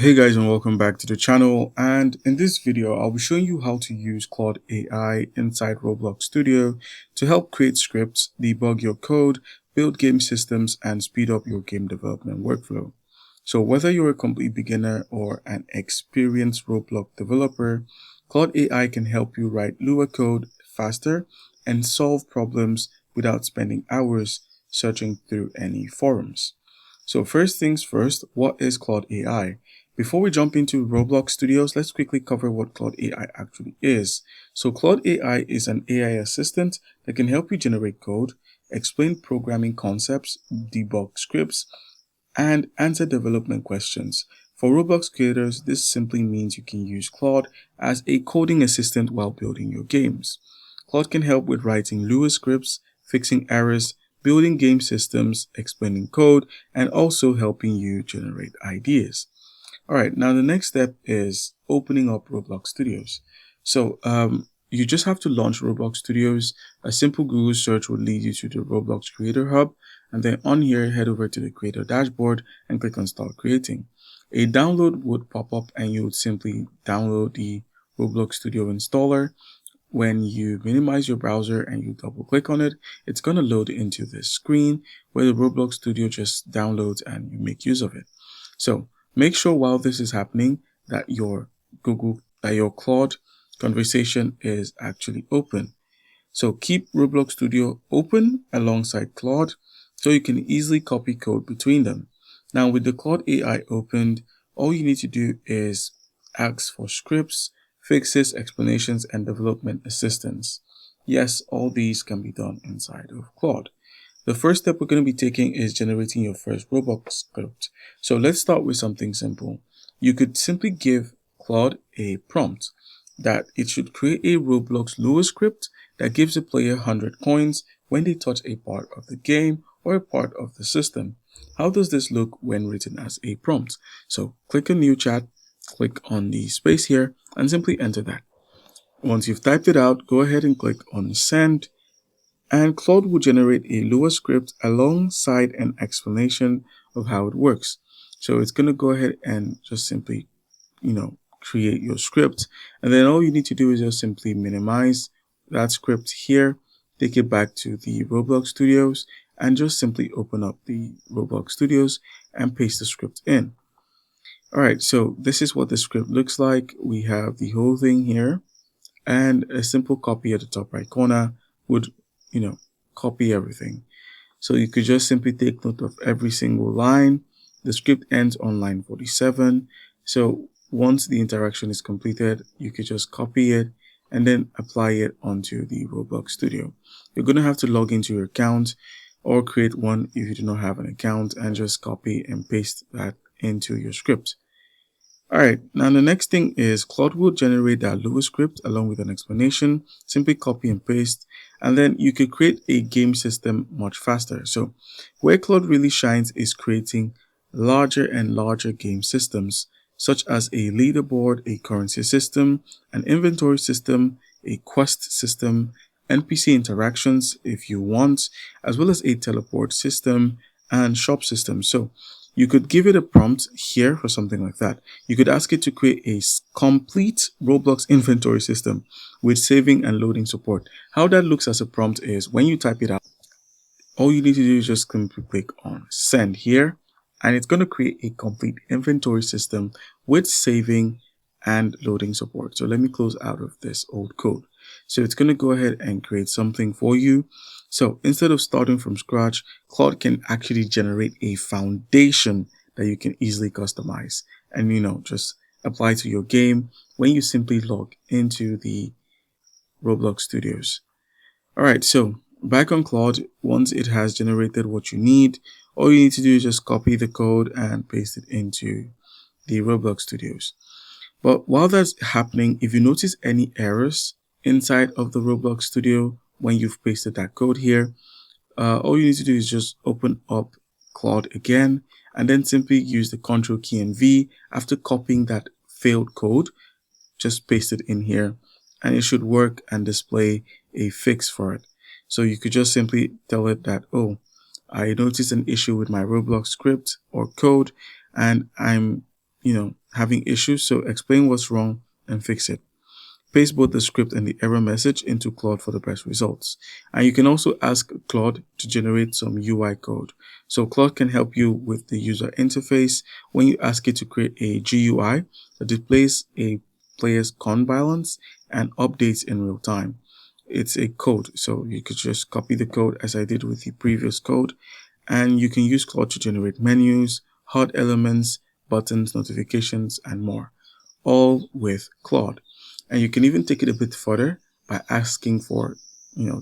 Hey guys, and welcome back to the channel. And in this video I'll be showing you how to use Claude AI inside Roblox Studio to help create scripts, debug your code, build game systems, and speed up your game development workflow. So whether you're a complete beginner or an experienced Roblox developer, Claude AI can help you write Lua code faster and solve problems without spending hours searching through any forums. So first things first, what is Claude AI? Before we jump into Roblox Studios, let's quickly cover what Claude AI actually is. So Claude AI is an AI assistant that can help you generate code, explain programming concepts, debug scripts, and answer development questions. For Roblox creators, this simply means you can use Claude as a coding assistant while building your games. Claude can help with writing Lua scripts, fixing errors, building game systems, explaining code, and also helping you generate ideas. All right, now the next step is opening up Roblox Studios. So you just have to launch Roblox Studios. A simple Google search will lead you to the Roblox Creator Hub. And then on here, head over to the Creator Dashboard and click on Start Creating. A download would pop up and you would simply download the Roblox Studio installer. When you minimize your browser and you double click on it, it's going to load into this screen where the Roblox Studio just downloads and you make use of it. So make sure while this is happening that your Claude conversation is actually open. So keep Roblox Studio open alongside Claude so you can easily copy code between them. Now with the Claude AI opened, all you need to do is ask for scripts, fixes, explanations, and development assistance. Yes, all these can be done inside of Claude. The first step we're going to be taking is generating your first Roblox script. So let's start with something simple. You could simply give Claude a prompt that it should create a Roblox Lua script that gives the player 100 coins when they touch a part of the game or a part of the system. How does this look when written as a prompt? So click on New Chat, click on the space here, and simply enter that. Once you've typed it out, go ahead and click on Send. And Claude will generate a Lua script alongside an explanation of how it works. So it's going to go ahead and just simply, create your script. And then all you need to do is just simply minimize that script here, take it back to the Roblox Studios, and just simply open up the Roblox Studios and paste the script in. All right, so this is what the script looks like. We have the whole thing here, and a simple copy at the top right corner would copy everything. So you could just simply take note of every single line. The script ends on line 47. So once the interaction is completed, you could just copy it and then apply it onto the Roblox Studio. You're going to have to log into your account or create one if you do not have an account and just copy and paste that into your script. All right, now the next thing is Claude will generate that Lua script along with an explanation. Simply copy and paste, and then you could create a game system much faster. So where Claude really shines is creating larger and larger game systems, such as a leaderboard, a currency system, an inventory system, a quest system, NPC interactions if you want, as well as a teleport system and shop system. So you could give it a prompt here for something like that. You could ask it to create a complete Roblox inventory system with saving and loading support. How that looks as a prompt is when you type it out, all you need to do is just simply click on send here, and it's going to create a complete inventory system with saving and loading support. So let me close out of this old code. So it's going to go ahead and create something for you. So instead of starting from scratch, Claude can actually generate a foundation that you can easily customize and, just apply to your game when you simply log into the Roblox Studios. All right, so back on Claude, once it has generated what you need, all you need to do is just copy the code and paste it into the Roblox Studios. But while that's happening, if you notice any errors inside of the Roblox Studio when you've pasted that code here, all you need to do is just open up Claude again and then simply use the Control key and V after copying that failed code. Just paste it in here and it should work and display a fix for it. So you could just simply tell it that, oh, I noticed an issue with my Roblox script or code and I'm having issues. So explain what's wrong and fix it. Paste both the script and the error message into Claude for the best results. And you can also ask Claude to generate some UI code. So Claude can help you with the user interface when you ask it to create a GUI that displays a player's con balance and updates in real time. It's a code, so you could just copy the code as I did with the previous code, and you can use Claude to generate menus, HUD elements, buttons, notifications, and more, all with Claude. And you can even take it a bit further by asking for,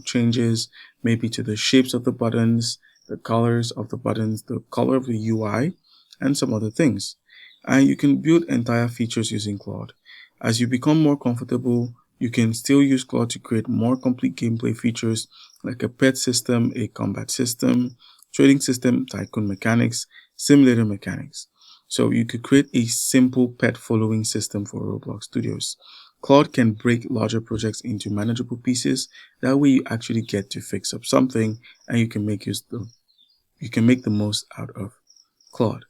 changes maybe to the shapes of the buttons, the colors of the buttons, the color of the UI, and some other things. And you can build entire features using Claude. As you become more comfortable, you can still use Claude to create more complete gameplay features like a pet system, a combat system, trading system, tycoon mechanics, simulator mechanics. So you could create a simple pet following system for Roblox Studios. Claude can break larger projects into manageable pieces. That way you actually get to fix up something and you can make the most out of Claude.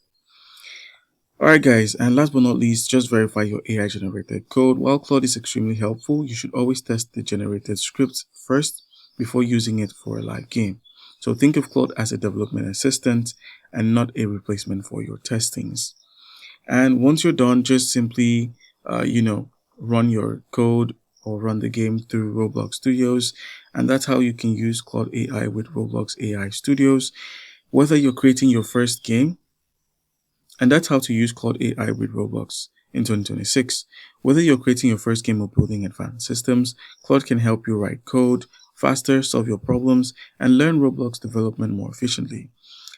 Alright guys, and last but not least, just verify your AI generated code. While Claude is extremely helpful, you should always test the generated scripts first before using it for a live game. So think of Claude as a development assistant and not a replacement for your testings. And once you're done, just simply, run your code or run the game through Roblox Studios. And that's how you can use Claude AI with Roblox AI Studios. Whether you're creating your first game, and that's how to use Claude AI with Roblox in 2026. Whether you're creating your first game or building advanced systems, Claude can help you write code faster, solve your problems, and learn Roblox development more efficiently.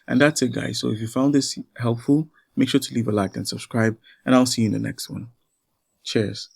And that's it, guys. So if you found this helpful, make sure to leave a like and subscribe, and I'll see you in the next one. Cheers.